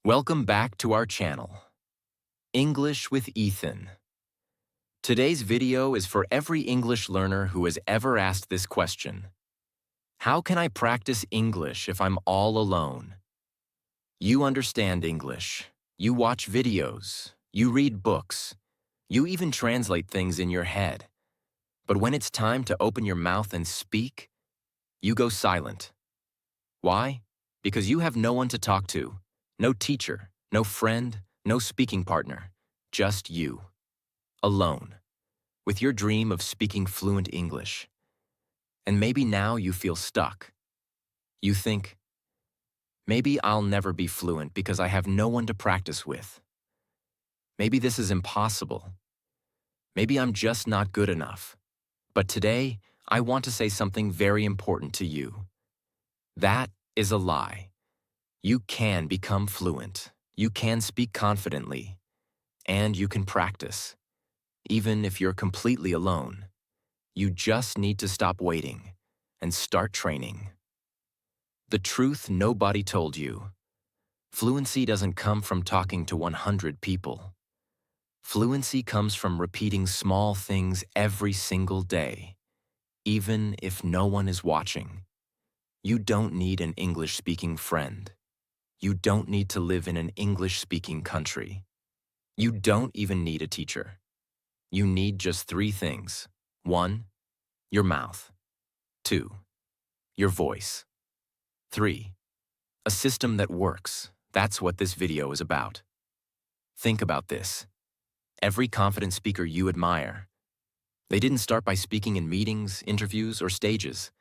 Welcome back to our channel, English with Ethan. Today's video is for every English learner who has ever asked this question. How can I practice English if I'm all alone? You understand English. You watch videos. You read books. You even translate things in your head. But when it's time to open your mouth and speak, you go silent. Why? Because you have no one to talk to. No teacher, no friend, no speaking partner, just you. Alone, with your dream of speaking fluent English. And maybe now you feel stuck. You think, maybe I'll never be fluent because I have no one to practice with. Maybe this is impossible. Maybe I'm just not good enough. But today, I want to say something very important to you. That is a lie. You can become fluent. You can speak confidently. And you can practice, even if you're completely alone. You just need to stop waiting and start training. The truth nobody told you. Fluency doesn't come from talking to 100 people. Fluency comes from repeating small things every single day, even if no one is watching. You don't need an English-speaking friend. You don't need to live in an English-speaking country. You don't even need a teacher. You need just 3 things. 1, your mouth. 2, your voice. 3, a system that works. That's what this video is about. Think about this. Every confident speaker you admire, they didn't start by speaking in meetings, interviews, or stages.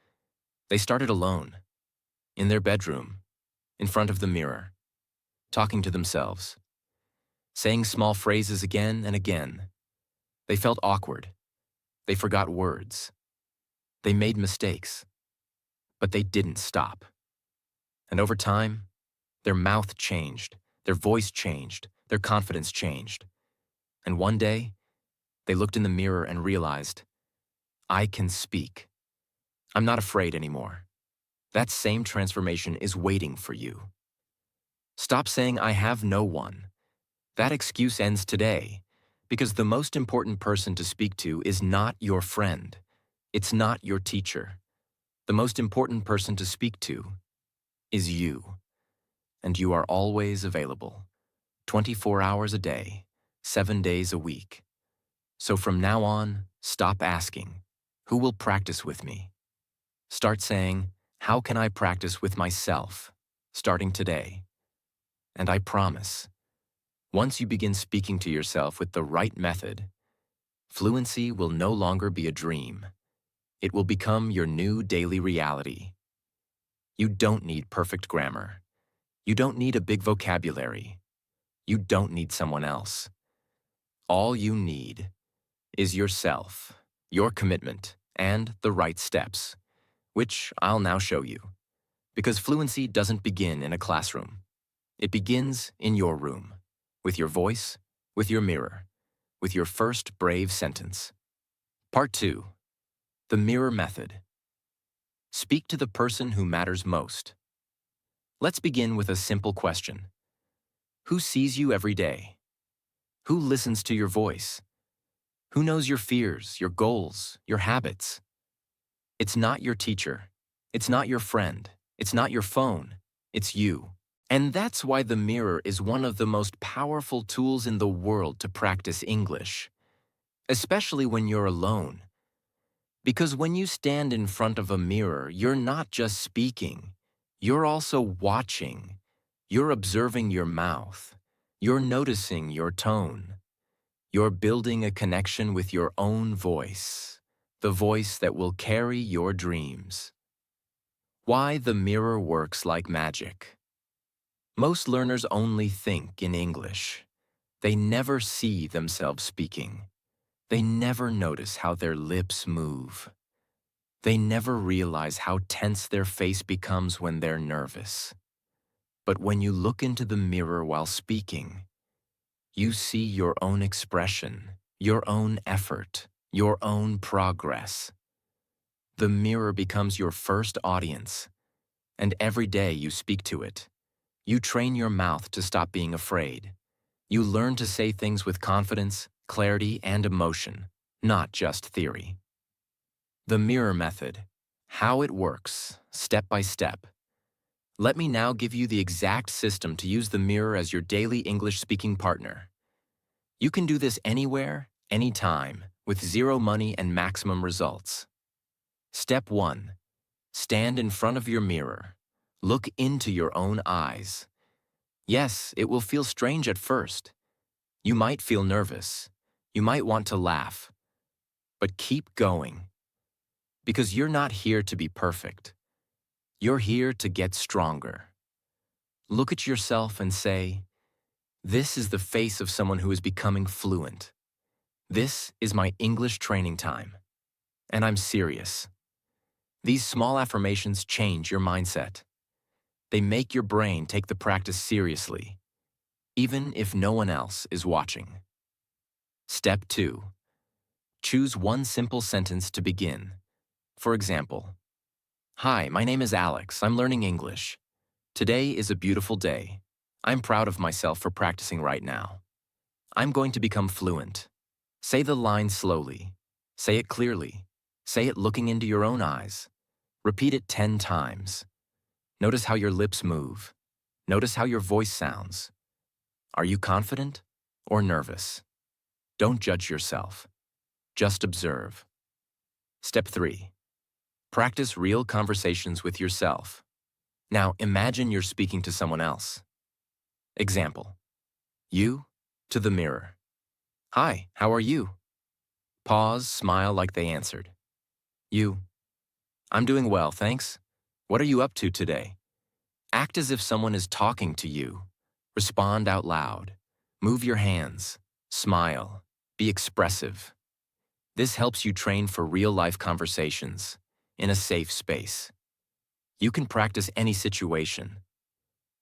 They started alone, in their bedroom, in front of the mirror, talking to themselves, saying small phrases again and again. They felt awkward. They forgot words. They made mistakes. But they didn't stop. And over time, their mouth changed, their voice changed, their confidence changed. And one day, they looked in the mirror and realized, I can speak. I'm not afraid anymore. That same transformation is waiting for you. Stop saying, I have no one. That excuse ends today, because the most important person to speak to is not your friend. It's not your teacher. The most important person to speak to is you. And you are always available, 24 hours a day, 7 days a week. So from now on, stop asking, who will practice with me? Start saying, how can I practice with myself, starting today? And I promise, once you begin speaking to yourself with the right method, fluency will no longer be a dream. It will become your new daily reality. You don't need perfect grammar. You don't need a big vocabulary. You don't need someone else. All you need is yourself, your commitment, and the right steps, which I'll now show you. Because fluency doesn't begin in a classroom. It begins in your room, with your voice, with your mirror, with your first brave sentence. Part 2. The mirror method. Speak to the person who matters most. Let's begin with a simple question. Who sees you every day? Who listens to your voice? Who knows your fears, your goals, your habits? It's not your teacher. It's not your friend. It's not your phone. It's you. And that's why the mirror is one of the most powerful tools in the world to practice English, especially when you're alone. Because when you stand in front of a mirror, you're not just speaking. You're also watching. You're observing your mouth. You're noticing your tone. You're building a connection with your own voice, the voice that will carry your dreams. Why the mirror works like magic. Most learners only think in English. They never see themselves speaking. They never notice how their lips move. They never realize how tense their face becomes when they're nervous. But when you look into the mirror while speaking, you see your own expression, your own effort, your own progress. The mirror becomes your first audience, and every day you speak to it, You train your mouth to stop being afraid. You learn to say things with confidence, clarity, and emotion, not just theory. The mirror method. How it works, step by step. Let me now give you the exact system to use the mirror as your daily English speaking partner. You can do this anywhere, anytime, with zero money and maximum results. Step 1. Stand in front of your mirror. Look into your own eyes. Yes, it will feel strange at first. You might feel nervous. You might want to laugh. But keep going. Because you're not here to be perfect. You're here to get stronger. Look at yourself and say, "This is the face of someone who is becoming fluent. This is my English training time. And I'm serious." These small affirmations change your mindset. They make your brain take the practice seriously, even if no one else is watching. Step 2. Choose one simple sentence to begin. For example, "Hi, my name is Alex. I'm learning English. Today is a beautiful day. I'm proud of myself for practicing right now. I'm going to become fluent." Say the line slowly. Say it clearly. Say it looking into your own eyes. Repeat it 10 times. Notice how your lips move. Notice how your voice sounds. Are you confident or nervous? Don't judge yourself. Just observe. Step 3. Practice real conversations with yourself. Now imagine you're speaking to someone else. Example. You to the mirror. "Hi, how are you?" Pause, smile like they answered. You. "I'm doing well, thanks. What are you up to today?" Act as if someone is talking to you. Respond out loud. Move your hands. Smile. Be expressive. This helps you train for real-life conversations in a safe space. You can practice any situation.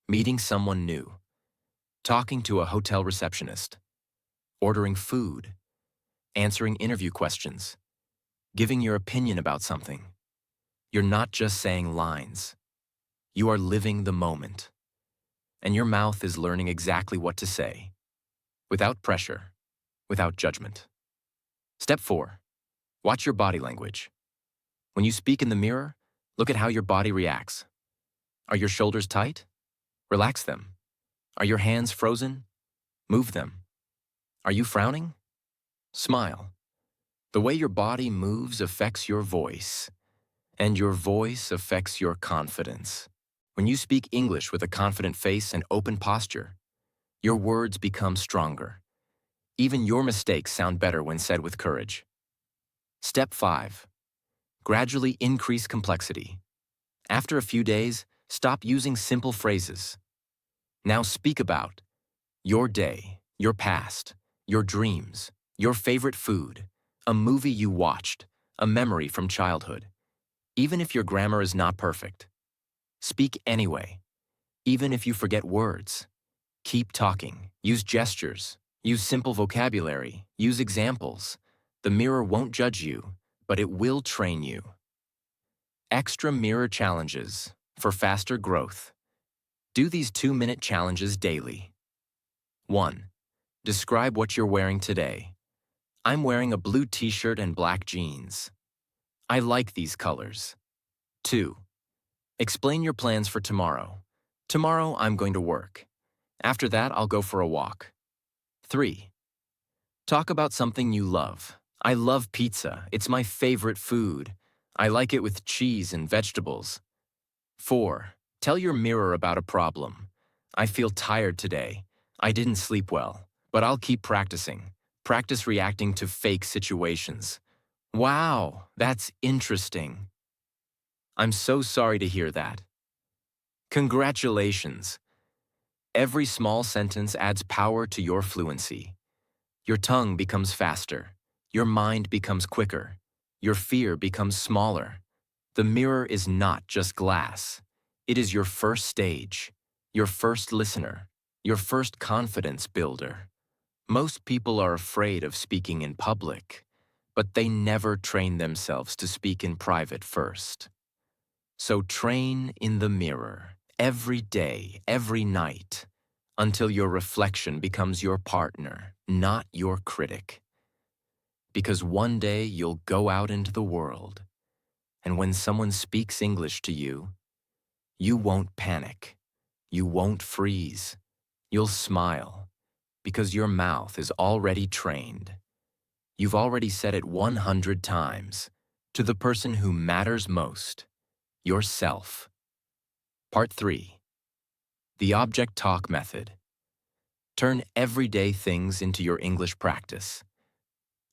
Meeting someone new. Talking to a hotel receptionist. Ordering food. Answering interview questions. Giving your opinion about something. You're not just saying lines. You are living the moment. And your mouth is learning exactly what to say. Without pressure. Without judgment. Step 4. Watch your body language. When you speak in the mirror, look at how your body reacts. Are your shoulders tight? Relax them. Are your hands frozen? Move them. Are you frowning? Smile. The way your body moves affects your voice, and your voice affects your confidence. When you speak English with a confident face and open posture, your words become stronger. Even your mistakes sound better when said with courage. Step 5. Gradually increase complexity. After a few days, stop using simple phrases. Now speak about your day, your past, your dreams, your favorite food, a movie you watched, a memory from childhood. Even if your grammar is not perfect, speak anyway. Even if you forget words, keep talking. Use gestures. Use simple vocabulary. Use examples. The mirror won't judge you, but it will train you. Extra mirror challenges for faster growth. Do these 2-minute challenges daily. 1. Describe what you're wearing today. I'm wearing a blue t-shirt and black jeans. I like these colors. 2. Explain your plans for tomorrow. Tomorrow I'm going to work. After that I'll go for a walk. 3. Talk about something you love. I love pizza. It's my favorite food. I like it with cheese and vegetables. 4. Tell your mirror about a problem. I feel tired today. I didn't sleep well, but I'll keep practicing. Practice reacting to fake situations. Wow, that's interesting. I'm so sorry to hear that. Congratulations. Every small sentence adds power to your fluency. Your tongue becomes faster. Your mind becomes quicker. Your fear becomes smaller. The mirror is not just glass. It is your first stage, your first listener, your first confidence builder. Most people are afraid of speaking in public, but they never train themselves to speak in private first. So train in the mirror every day, every night, until your reflection becomes your partner, not your critic. Because one day you'll go out into the world, and when someone speaks English to you, you won't panic, you won't freeze, you'll smile, because your mouth is already trained. You've already said it 100 times to the person who matters most, yourself. Part 3. The Object Talk Method. Turn everyday things into your English practice.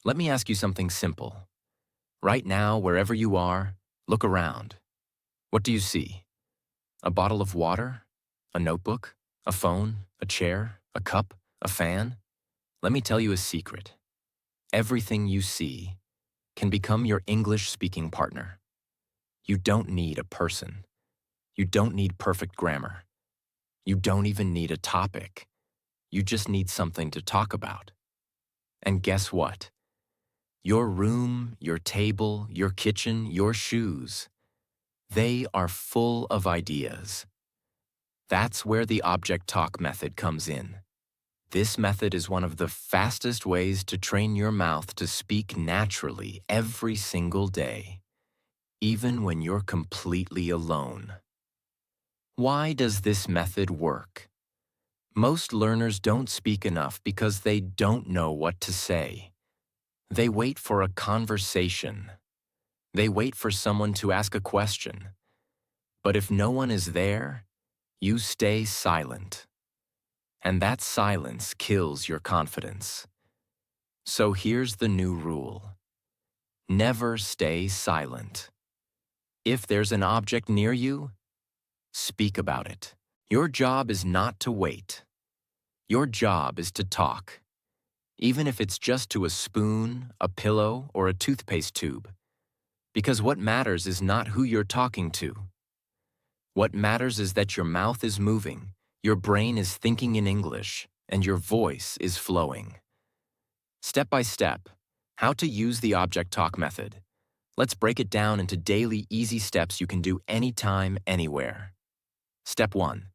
Let me ask you something simple. Right now, wherever you are, look around. What do you see? A bottle of water? A notebook? A phone? A chair? A cup? A fan? Let me tell you a secret. Everything you see can become your English speaking partner. You don't need a person. You don't need perfect grammar. You don't even need a topic. You just need something to talk about. And guess what? Your room, your table, your kitchen, your shoes, they are full of ideas. That's where the Object Talk method comes in. This method is one of the fastest ways to train your mouth to speak naturally every single day, even when you're completely alone. Why does this method work? Most learners don't speak enough because they don't know what to say. They wait for a conversation. They wait for someone to ask a question. But if no one is there, you stay silent. And that silence kills your confidence. So here's the new rule. Never stay silent. If there's an object near you, speak about it. Your job is not to wait. Your job is to talk, even if it's just to a spoon, a pillow, or a toothpaste tube. Because what matters is not who you're talking to. What matters is that your mouth is moving, your brain is thinking in English, and your voice is flowing. Step by step, how to use the Object Talk method. Let's break it down into daily easy steps you can do anytime, anywhere. Step 1.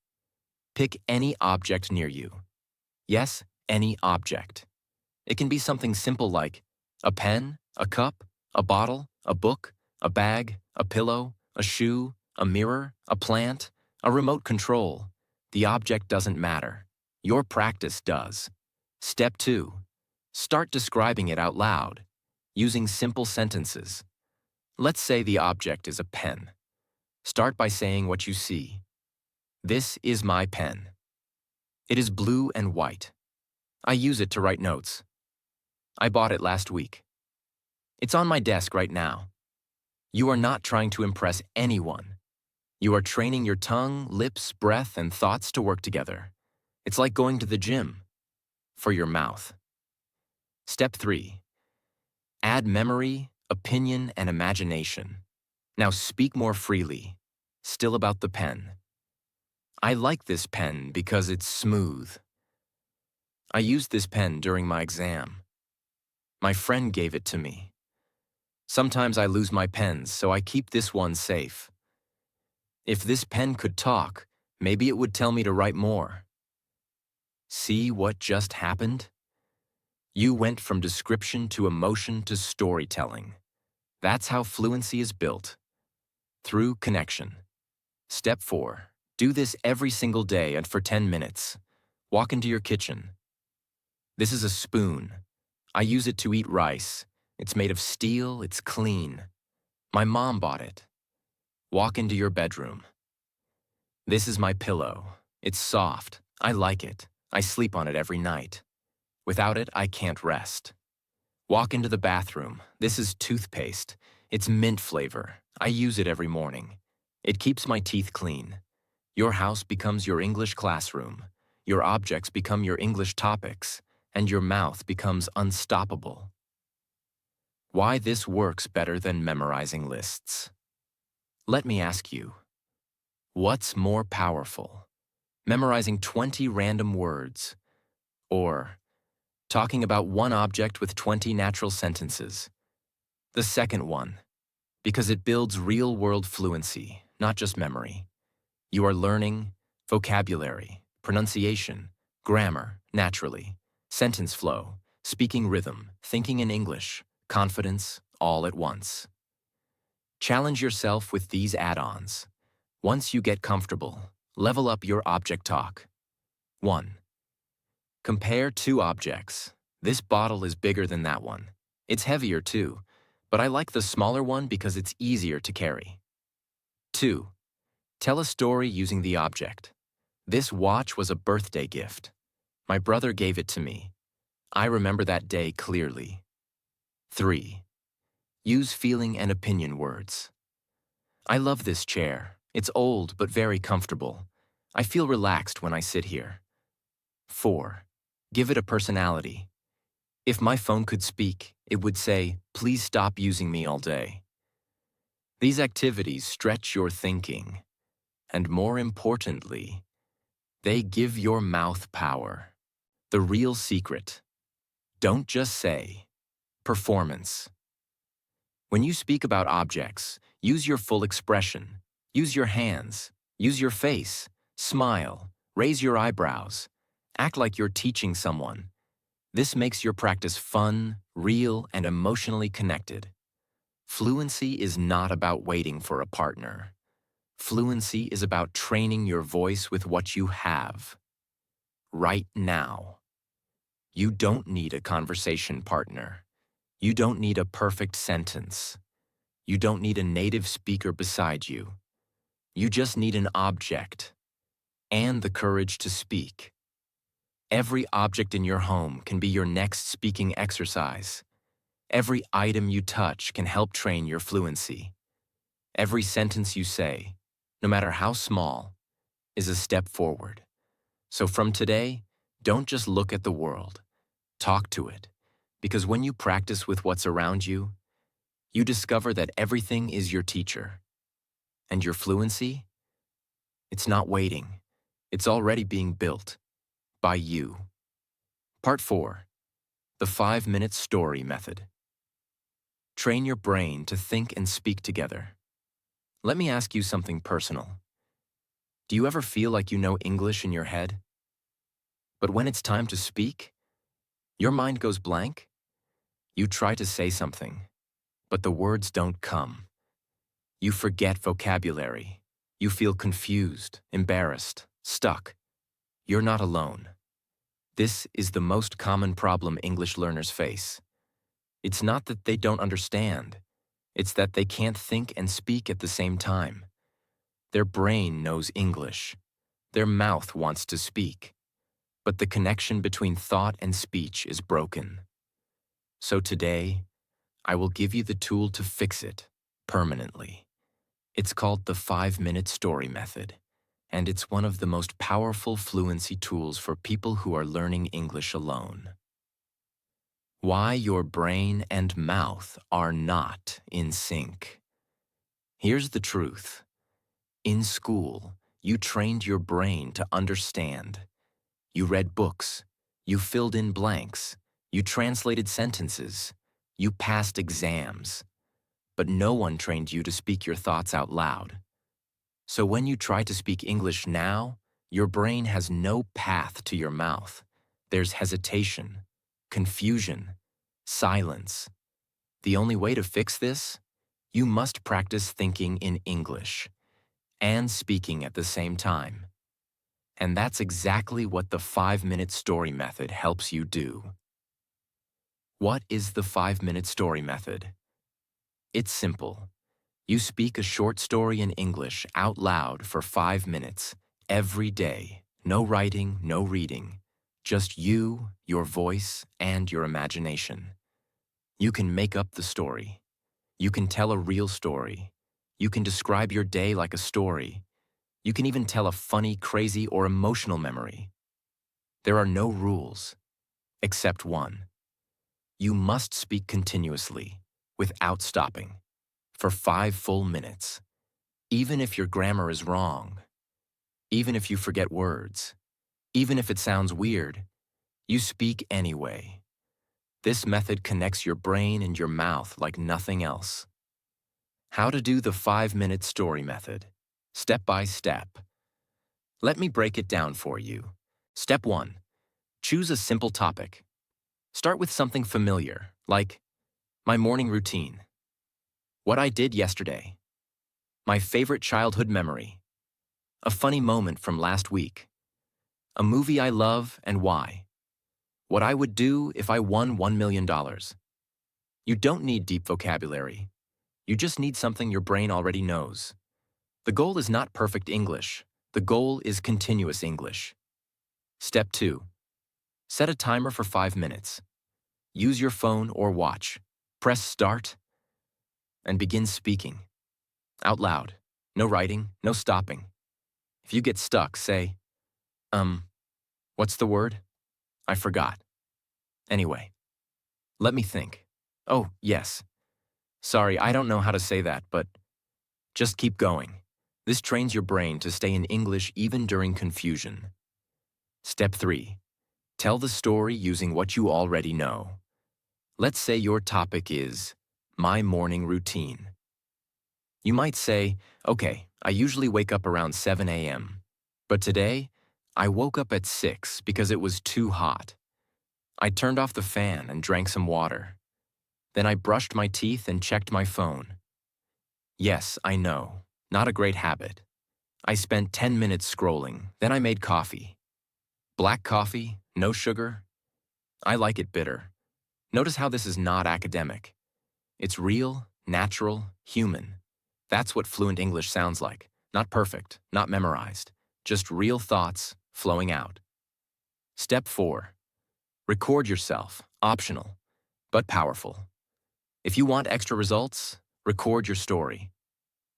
Pick any object near you. Yes, any object. It can be something simple like a pen, a cup, a bottle, a book, a bag, a pillow, a shoe, a mirror, a plant, a remote control. The object doesn't matter. Your practice does. Step 2. Start describing it out loud, using simple sentences. Let's say the object is a pen. Start by saying what you see. This is my pen. It is blue and white. I use it to write notes. I bought it last week. It's on my desk right now. You are not trying to impress anyone. You are training your tongue, lips, breath, and thoughts to work together. It's like going to the gym for your mouth. Step 3. Add memory, opinion, and imagination. Now speak more freely. Still about the pen. I like this pen because it's smooth. I used this pen during my exam. My friend gave it to me. Sometimes I lose my pens, so I keep this one safe. If this pen could talk, maybe it would tell me to write more. See what just happened? You went from description to emotion to storytelling. That's how fluency is built. Through connection. Step 4. Do this every single day and for 10 minutes. Walk into your kitchen. This is a spoon. I use it to eat rice. It's made of steel, it's clean. My mom bought it. Walk into your bedroom. This is my pillow. It's soft. I like it. I sleep on it every night. Without it, I can't rest. Walk into the bathroom. This is toothpaste. It's mint flavor. I use it every morning. It keeps my teeth clean. Your house becomes your English classroom. Your objects become your English topics, and your mouth becomes unstoppable. Why this works better than memorizing lists? Let me ask you, what's more powerful? Memorizing 20 random words, or talking about one object with 20 natural sentences? The second one, because it builds real-world fluency, not just memory. You are learning vocabulary, pronunciation, grammar, naturally, sentence flow, speaking rhythm, thinking in English, confidence, all at once. Challenge yourself with these add-ons. Once you get comfortable, level up your object talk. 1. Compare two objects. This bottle is bigger than that one. It's heavier too, but I like the smaller one because it's easier to carry. 2. Tell a story using the object. This watch was a birthday gift. My brother gave it to me. I remember that day clearly. 3. Use feeling and opinion words. I love this chair. It's old but very comfortable. I feel relaxed when I sit here. 4. Give it a personality. If my phone could speak, it would say, "Please stop using me all day." These activities stretch your thinking, and more importantly, they give your mouth power. The real secret. Don't just say. Performance. When you speak about objects, use your full expression. Use your hands. Use your face. Smile. Raise your eyebrows. Act like you're teaching someone. This makes your practice fun, real, and emotionally connected. Fluency is not about waiting for a partner. Fluency is about training your voice with what you have. Right now. You don't need a conversation partner. You don't need a perfect sentence. You don't need a native speaker beside you. You just need an object and the courage to speak. Every object in your home can be your next speaking exercise. Every item you touch can help train your fluency. Every sentence you say, no matter how small, is a step forward. So from today, don't just look at the world. Talk to it. Because when you practice with what's around you, you discover that everything is your teacher. And your fluency? It's not waiting. It's already being built. By you. Part 4. The 5-minute story method. Train your brain to think and speak together. Let me ask you something personal. Do you ever feel like you know English in your head? But when it's time to speak, your mind goes blank? You try to say something, but the words don't come. You forget vocabulary. You feel confused, embarrassed, stuck. You're not alone. This is the most common problem English learners face. It's not that they don't understand. It's that they can't think and speak at the same time. Their brain knows English. Their mouth wants to speak. But the connection between thought and speech is broken. So today, I will give you the tool to fix it permanently. It's called the 5-minute story method, and it's one of the most powerful fluency tools for people who are learning English alone. Why your brain and mouth are not in sync. Here's the truth. In school, you trained your brain to understand. You read books. You filled in blanks. You translated sentences. You passed exams. But no one trained you to speak your thoughts out loud. So when you try to speak English now, your brain has no path to your mouth. There's hesitation, confusion, silence. The only way to fix this? You must practice thinking in English and speaking at the same time. And that's exactly what the 5-minute story method helps you do. What is the 5-minute story method? It's simple. You speak a short story in English out loud for 5 minutes every day. No writing, no reading. Just you, your voice, and your imagination. You can make up the story. You can tell a real story. You can describe your day like a story. You can even tell a funny, crazy, or emotional memory. There are no rules, except one. You must speak continuously, without stopping, for 5 full minutes. Even if your grammar is wrong, even if you forget words, even if it sounds weird, you speak anyway. This method connects your brain and your mouth like nothing else. How to do the 5-minute story method. Step by step. Let me break it down for you. Step 1. Choose a simple topic. Start with something familiar, like my morning routine, what I did yesterday, my favorite childhood memory, a funny moment from last week, a movie I love and why, what I would do if I won $1 million. You don't need deep vocabulary. You just need something your brain already knows. The goal is not perfect English. The goal is continuous English. Step 2. Set a timer for 5 minutes. Use your phone or watch. Press start and begin speaking. Out loud. No writing, no stopping. If you get stuck, say, what's the word? I forgot. Anyway, let me think. Oh, yes. Sorry, I don't know how to say that, but just keep going. This trains your brain to stay in English even during confusion. Step 3. Tell the story using what you already know. Let's say your topic is my morning routine. You might say, okay, I usually wake up around 7 a.m. But today, I woke up at 6 because it was too hot. I turned off the fan and drank some water. Then I brushed my teeth and checked my phone. Yes, I know, not a great habit. I spent 10 minutes scrolling, then I made coffee. Black coffee, no sugar. I like it bitter. Notice how this is not academic. It's real, natural, human. That's what fluent English sounds like. Not perfect, not memorized. Just real thoughts flowing out. Step 4. Record yourself. Optional, but powerful. If you want extra results, record your story.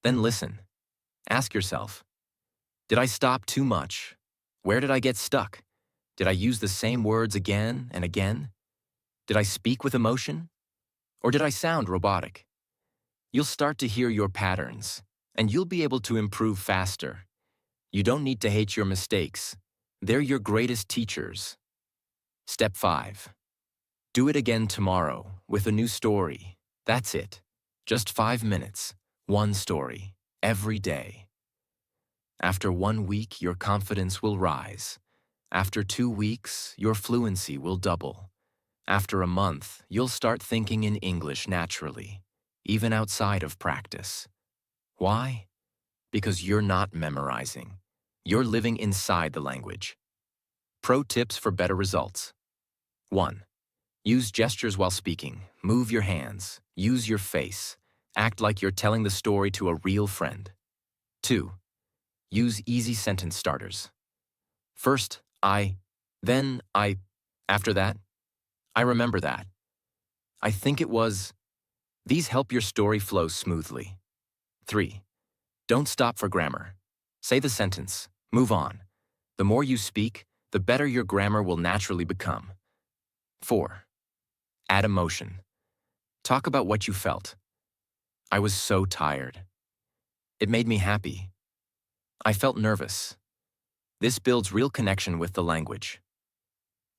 Then listen. Ask yourself, did I stop too much? Where did I get stuck? Did I use the same words again and again? Did I speak with emotion? Or did I sound robotic? You'll start to hear your patterns, and you'll be able to improve faster. You don't need to hate your mistakes. They're your greatest teachers. Step 5. Do it again tomorrow with a new story. That's it. Just 5 minutes, one story, every day. After 1 week, your confidence will rise. After 2 weeks, your fluency will double. After a month, you'll start thinking in English naturally, even outside of practice. Why? Because you're not memorizing. You're living inside the language. Pro tips for better results. 1. Use gestures while speaking. Move your hands. Use your face. Act like you're telling the story to a real friend. 2. Use easy sentence starters. First, I, then I, after that, I remember that. I think it was. These help your story flow smoothly. 3. Don't stop for grammar. Say the sentence. Move on. The more you speak, the better your grammar will naturally become. 4. Add emotion. Talk about what you felt. I was so tired. It made me happy. I felt nervous. This builds real connection with the language.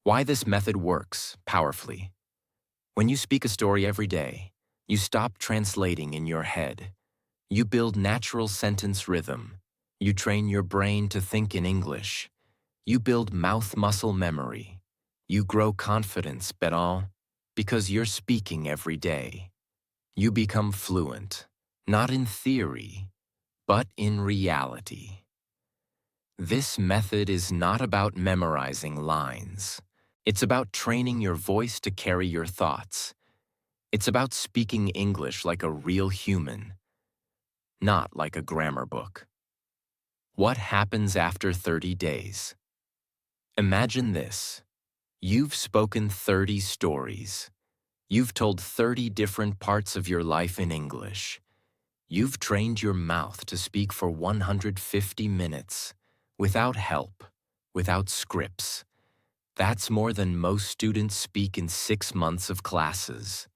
Why this method works powerfully. When you speak a story every day, you stop translating in your head. You build natural sentence rhythm. You train your brain to think in English. You build mouth muscle memory. You grow confidence, because you're speaking every day. You become fluent, not in theory, but in reality. This method is not about memorizing lines. It's about training your voice to carry your thoughts. It's about speaking English like a real human, not like a grammar book. What happens after 30 days? Imagine this. You've spoken 30 stories. You've told 30 different parts of your life in English. You've trained your mouth to speak for 150 minutes, without help, without scripts. That's more than most students speak in 6 months of classes.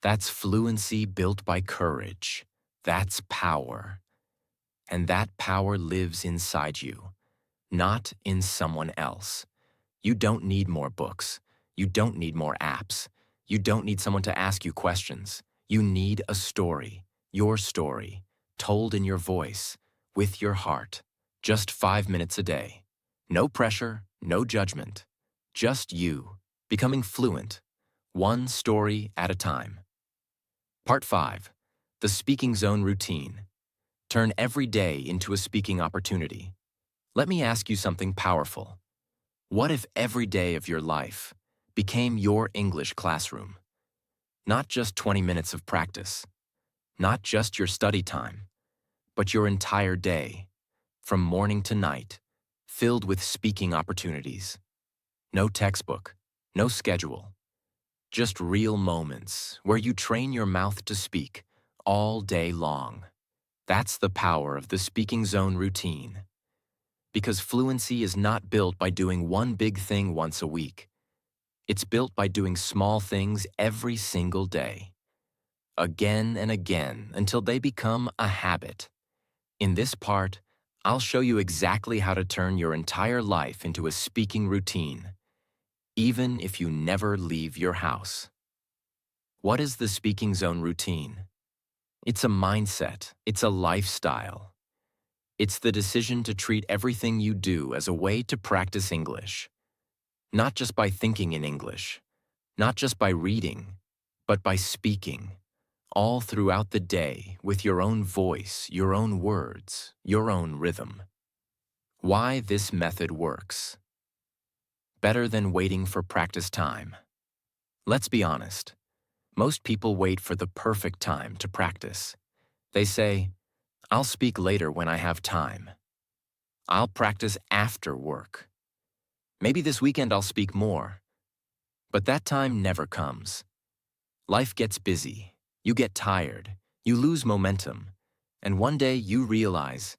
That's fluency built by courage. That's power. And that power lives inside you, not in someone else. You don't need more books. You don't need more apps. You don't need someone to ask you questions. You need a story, your story, told in your voice, with your heart. Just 5 minutes a day. No pressure, no judgment. Just you, becoming fluent, one story at a time. Part 5. The Speaking Zone Routine. Turn every day into a speaking opportunity. Let me ask you something powerful. What if every day of your life became your English classroom? Not just 20 minutes of practice, not just your study time, but your entire day, from morning to night, filled with speaking opportunities. No textbook, no schedule, just real moments where you train your mouth to speak all day long. That's the power of the Speaking Zone routine. Because fluency is not built by doing one big thing once a week. It's built by doing small things every single day, again and again until they become a habit. In this part, I'll show you exactly how to turn your entire life into a speaking routine, even if you never leave your house. What is the Speaking Zone routine? It's a mindset, it's a lifestyle. It's the decision to treat everything you do as a way to practice English. Not just by thinking in English, not just by reading, but by speaking, all throughout the day with your own voice, your own words, your own rhythm. Why this method works. Better than waiting for practice time. Let's be honest. Most people wait for the perfect time to practice. They say, I'll speak later when I have time. I'll practice after work. Maybe this weekend I'll speak more. But that time never comes. Life gets busy, you get tired, you lose momentum, and one day you realize,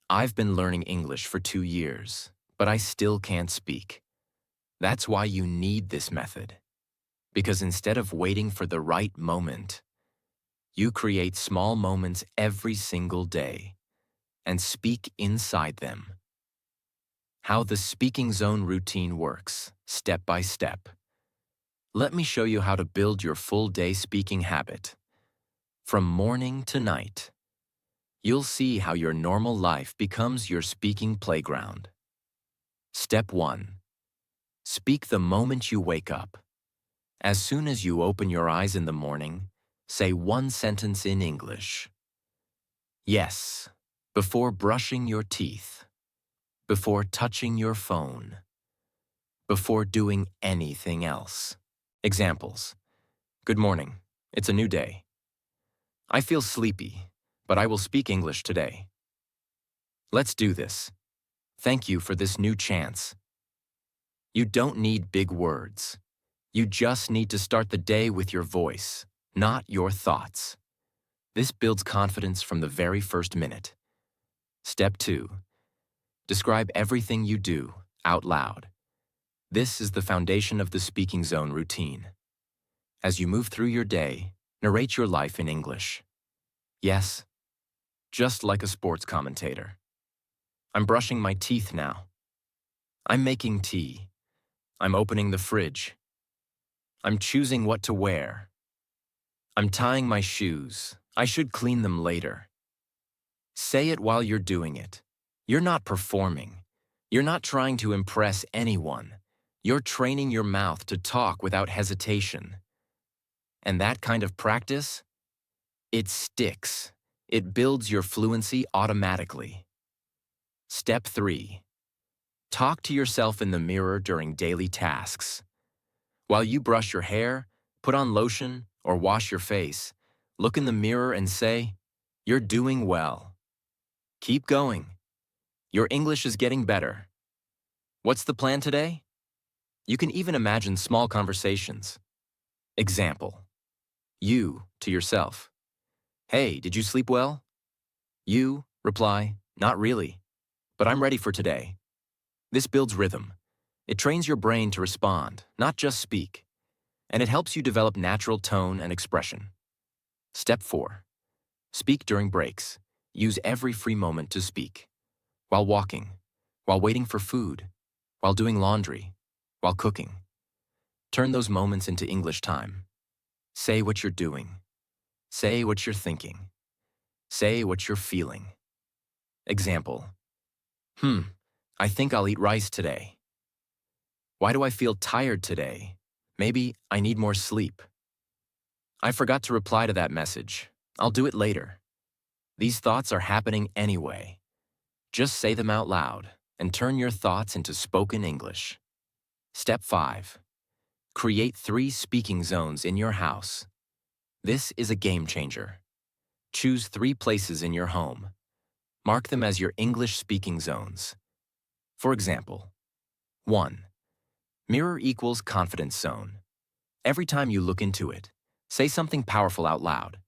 I've been learning English for 2 years, but I still can't speak. That's why you need this method. Because instead of waiting for the right moment, you create small moments every single day and speak inside them. How the Speaking Zone routine works, step by step. Let me show you how to build your full-day speaking habit. From morning to night, you'll see how your normal life becomes your speaking playground. Step 1. Speak the moment you wake up. As soon as you open your eyes in the morning, say one sentence in English. Yes, before brushing your teeth, before touching your phone, before doing anything else. Examples. Good morning. It's a new day. I feel sleepy, but I will speak English today. Let's do this. Thank you for this new chance. You don't need big words. You just need to start the day with your voice, not your thoughts. This builds confidence from the very first minute. Step 2. Describe everything you do out loud. This is the foundation of the Speaking Zone routine. As you move through your day, narrate your life in English. Yes, just like a sports commentator. I'm brushing my teeth now. I'm making tea. I'm opening the fridge. I'm choosing what to wear. I'm tying my shoes. I should clean them later. Say it while you're doing it. You're not performing. You're not trying to impress anyone. You're training your mouth to talk without hesitation. And that kind of practice, it sticks. It builds your fluency automatically. Step 3. Talk to yourself in the mirror during daily tasks. While you brush your hair, put on lotion, or wash your face, look in the mirror and say, you're doing well. Keep going. Your English is getting better. What's the plan today? You can even imagine small conversations. Example. You to yourself. Hey, did you sleep well? You reply, not really, but I'm ready for today. This builds rhythm. It trains your brain to respond, not just speak. And it helps you develop natural tone and expression. Step 4. Speak during breaks. Use every free moment to speak. While walking, while waiting for food, while doing laundry, while cooking. Turn those moments into English time. Say what you're doing. Say what you're thinking. Say what you're feeling. Example. Hmm, I think I'll eat rice today. Why do I feel tired today? Maybe I need more sleep. I forgot to reply to that message. I'll do it later. These thoughts are happening anyway. Just say them out loud and turn your thoughts into spoken English. Step 5. Create 3 speaking zones in your house. This is a game changer. Choose 3 places in your home. Mark them as your English speaking zones. For example, 1. Mirror equals confidence zone. Every time you look into it, say something powerful out loud.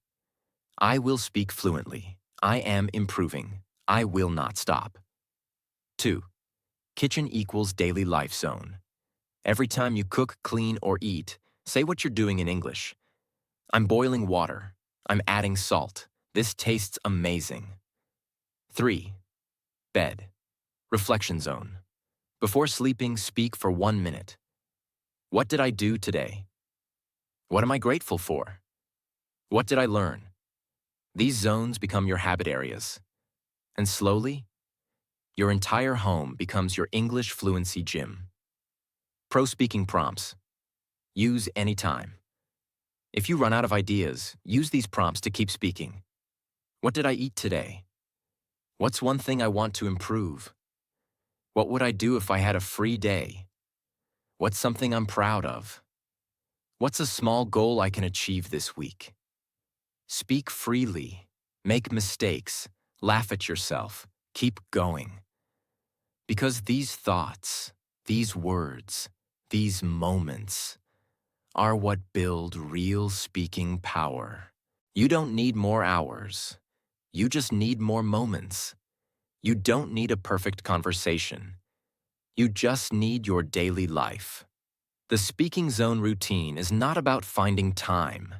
I will speak fluently. I am improving. I will not stop. 2. Kitchen equals daily life zone. Every time you cook, clean, or eat, say what you're doing in English. I'm boiling water. I'm adding salt. This tastes amazing. 3. Bed. Reflection zone. Before sleeping, speak for 1 minute. What did I do today? What am I grateful for? What did I learn? These zones become your habit areas. And slowly, your entire home becomes your English fluency gym. Pro speaking prompts. Use anytime. If you run out of ideas, use these prompts to keep speaking. What did I eat today? What's one thing I want to improve? What would I do if I had a free day? What's something I'm proud of? What's a small goal I can achieve this week? Speak freely. Make mistakes. Laugh at yourself. Keep going. Because these thoughts, these words, these moments are what build real speaking power. You don't need more hours. You just need more moments. You don't need a perfect conversation. You just need your daily life. The speaking zone routine is not about finding time.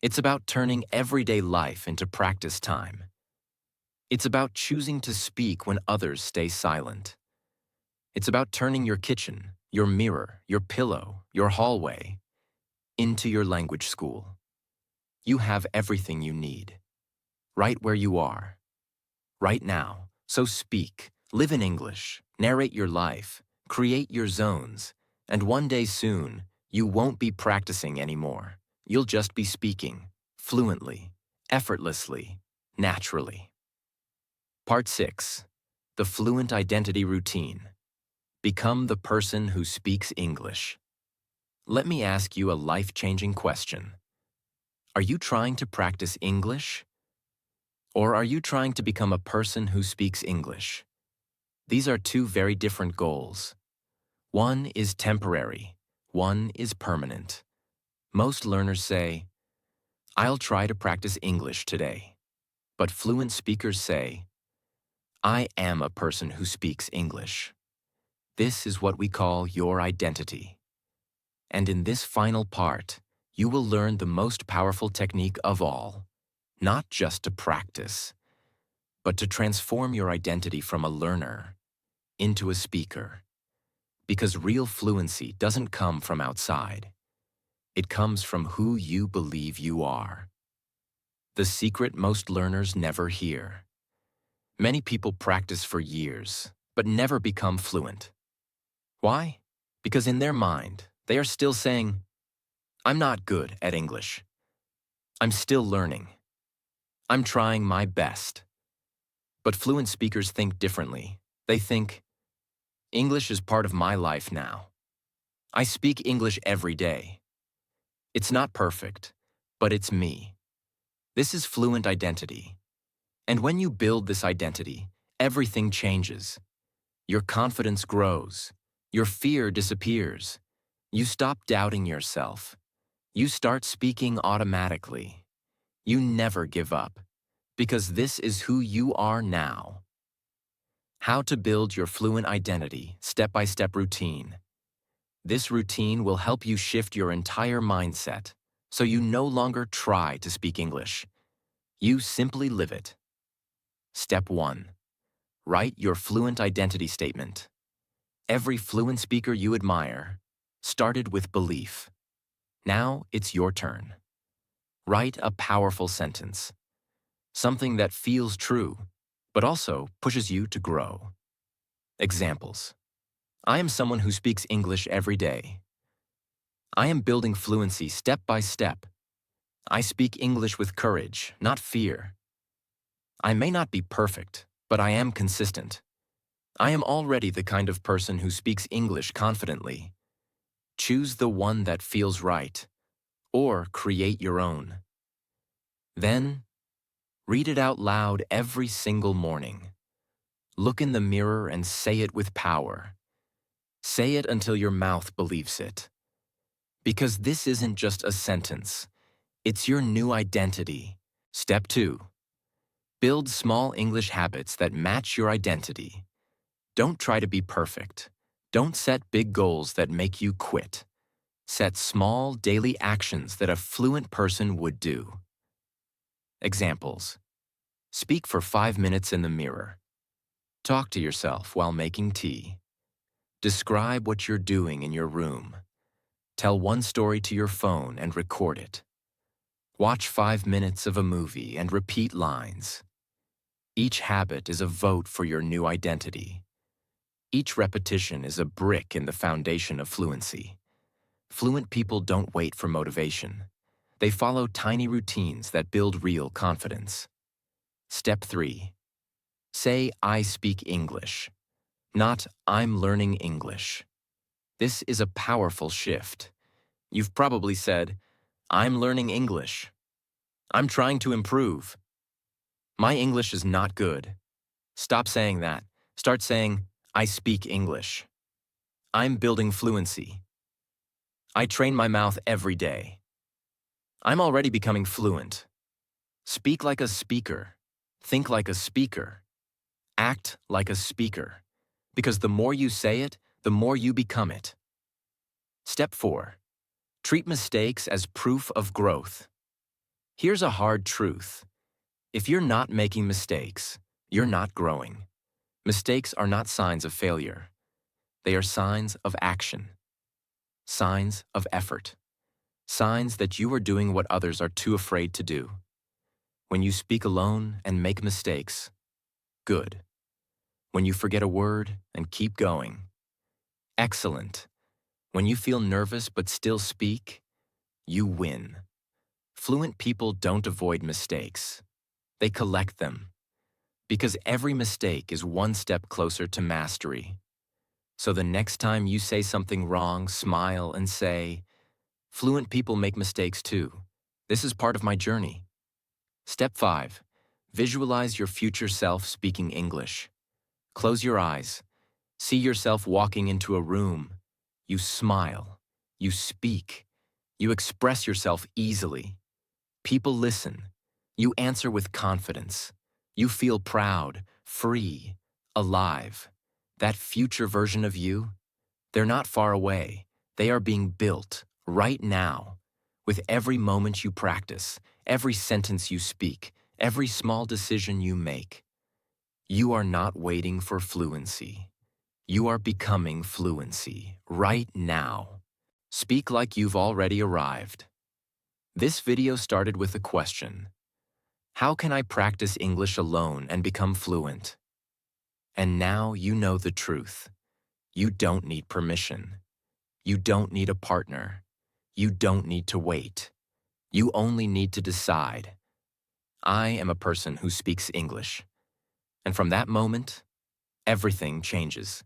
It's about turning everyday life into practice time. It's about choosing to speak when others stay silent. It's about turning your kitchen, your mirror, your pillow, your hallway into your language school. You have everything you need, right where you are, right now. So speak, live in English, narrate your life, create your zones, and one day soon, you won't be practicing anymore. You'll just be speaking, fluently, effortlessly, naturally. Part 6. The Fluent Identity Routine. Become the person who speaks English. Let me ask you a life-changing question. Are you trying to practice English? Or are you trying to become a person who speaks English? These are 2 very different goals. One is temporary, one is permanent. Most learners say, I'll try to practice English today. But fluent speakers say, I am a person who speaks English. This is what we call your identity. And in this final part, you will learn the most powerful technique of all, not just to practice, but to transform your identity from a learner into a speaker. Because real fluency doesn't come from outside. It comes from who you believe you are. The secret most learners never hear. Many people practice for years, but never become fluent. Why? Because in their mind, they are still saying, I'm not good at English. I'm still learning. I'm trying my best. But fluent speakers think differently. They think, English is part of my life now. I speak English every day. It's not perfect, but it's me. This is fluent identity. And when you build this identity, everything changes. Your confidence grows. Your fear disappears. You stop doubting yourself. You start speaking automatically. You never give up, because this is who you are now. How to build your fluent identity, step-by-step routine. This routine will help you shift your entire mindset, so you no longer try to speak English. You simply live it. Step 1. Write your fluent identity statement. Every fluent speaker you admire started with belief. Now it's your turn. Write a powerful sentence. Something that feels true, but also pushes you to grow. Examples. I am someone who speaks English every day. I am building fluency step by step. I speak English with courage, not fear. I may not be perfect, but I am consistent. I am already the kind of person who speaks English confidently. Choose the one that feels right, or create your own. Then, read it out loud every single morning. Look in the mirror and say it with power. Say it until your mouth believes it. Because this isn't just a sentence, it's your new identity. Step 2. Build small English habits that match your identity. Don't try to be perfect. Don't set big goals that make you quit. Set small daily actions that a fluent person would do. Examples. Speak for 5 minutes in the mirror. Talk to yourself while making tea. Describe what you're doing in your room. Tell one story to your phone and record it. Watch 5 minutes of a movie and repeat lines. Each habit is a vote for your new identity. Each repetition is a brick in the foundation of fluency. Fluent people don't wait for motivation. They follow tiny routines that build real confidence. Step 3. Say, I speak English, not I'm learning English. This is a powerful shift. You've probably said, I'm learning English. I'm trying to improve. My English is not good. Stop saying that. Start saying, I speak English. I'm building fluency. I train my mouth every day. I'm already becoming fluent. Speak like a speaker. Think like a speaker. Act like a speaker. Because the more you say it, the more you become it. Step 4. Treat mistakes as proof of growth. Here's a hard truth. If you're not making mistakes, you're not growing. Mistakes are not signs of failure. They are signs of action. Signs of effort. Signs that you are doing what others are too afraid to do. When you speak alone and make mistakes, good. When you forget a word and keep going, excellent. When you feel nervous but still speak, you win. Fluent people don't avoid mistakes. They collect them. Because every mistake is one step closer to mastery. So the next time you say something wrong, smile and say, fluent people make mistakes too. This is part of my journey. Step 5. Visualize your future self speaking English. Close your eyes. See yourself walking into a room. You smile. You speak. You express yourself easily. People listen. You answer with confidence. You feel proud, free, alive. That future version of you, they're not far away. They are being built right now. With every moment you practice, every sentence you speak, every small decision you make. You are not waiting for fluency. You are becoming fluency right now. Speak like you've already arrived. This video started with a question. How can I practice English alone and become fluent? And now you know the truth. You don't need permission. You don't need a partner. You don't need to wait. You only need to decide. I am a person who speaks English. And from that moment, everything changes.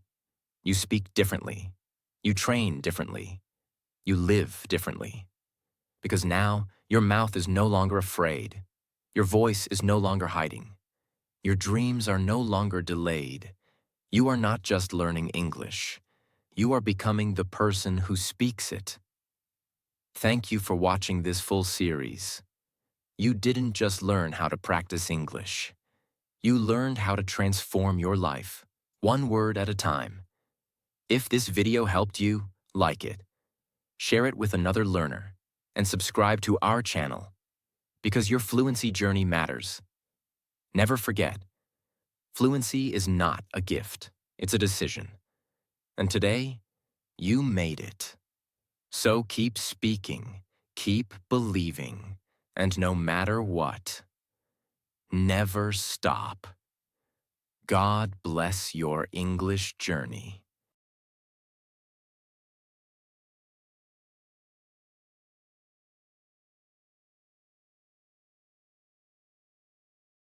You speak differently. You train differently. You live differently. Because now, your mouth is no longer afraid. Your voice is no longer hiding. Your dreams are no longer delayed. You are not just learning English. You are becoming the person who speaks it. Thank you for watching this full series. You didn't just learn how to practice English. You learned how to transform your life, one word at a time. If this video helped you, like it, share it with another learner, and subscribe to our channel, because your fluency journey matters. Never forget, fluency is not a gift, it's a decision. And today, you made it. So keep speaking, keep believing, and no matter what, never stop. God bless your English journey.